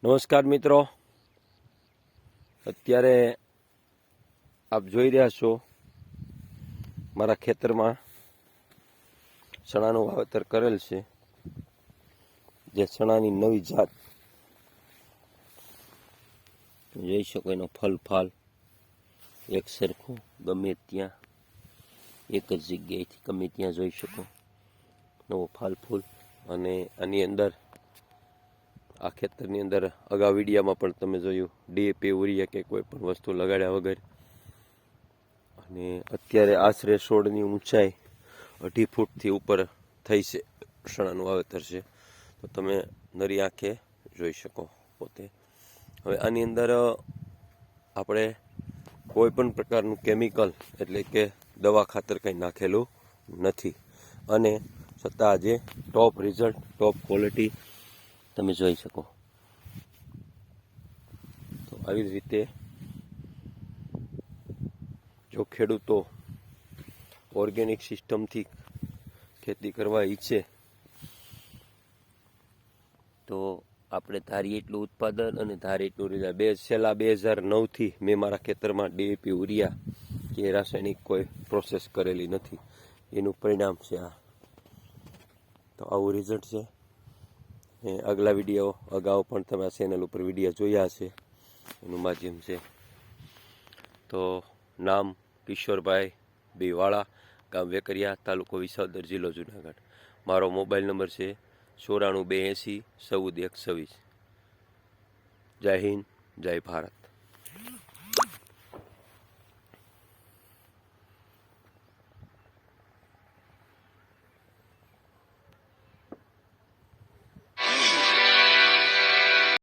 નમસ્કાર મિત્રો, અત્યારે આપ જોઈ રહ્યા છો મારા ખેતરમાં ચણાનું વાવેતર કરેલ છે. જે ચણાની નવી જાત જોઈ શકો, એનો ફાલ એક સરખું ગમે ત્યાં એક જ જગ્યાએથી ગમે ત્યાં જોઈ શકો નવો ફૂલ. અને આની અંદર આ ખેતરની અંદર અગાઉ વિડીયામાં પણ તમે જોયું ડીએપી ઉરિયા કે કોઈ પણ વસ્તુ લગાડ્યા વગર. અને અત્યારે આશરે છોડની ઊંચાઈ 2.5 ફૂટથી ઉપર થઈ છે. ચણાનું વાવેતર છે તો તમે નરી આંખે જોઈ શકો પોતે. હવે આની અંદર આપણે કોઈ પણ પ્રકારનું કેમિકલ એટલે કે દવા ખાતર કંઈ નાખેલું નથી. અને છતાં આજે ટોપ રિઝલ્ટ, ટોપ ક્વોલિટી તમે જોઈ શકો. તો આવી જ રીતે જો ખેડૂતો ઓર્ગેનિક સિસ્ટમથી ખેતી કરવા ઈચ્છે તો આપણે ધારીએ એટલું ઉત્પાદન અને ધારીએ એટલું રિઝલ્ટ. છેલ્લા 2009થી મેં મારા ખેતરમાં ડીએપી ઉરિયા કે રાસાયણિક કોઈ પ્રોસેસ કરેલી નથી. એનું પરિણામ છે આ. તો આવું રિઝલ્ટ છે. આગલા વિડીયો અગાઉ પણ તમે આ ચેનલ ઉપર વિડીયો જોયા હશે, એનું માધ્યમ છે. તો નામ કિશોરભાઈ બી વાળા, ગામ વેકરિયા, તાલુકો વિસાવદર, જિલ્લો જુનાગઢ. મારો મોબાઈલ નંબર છે 94 280 14 126. જય હિન્દ, જય ભારત.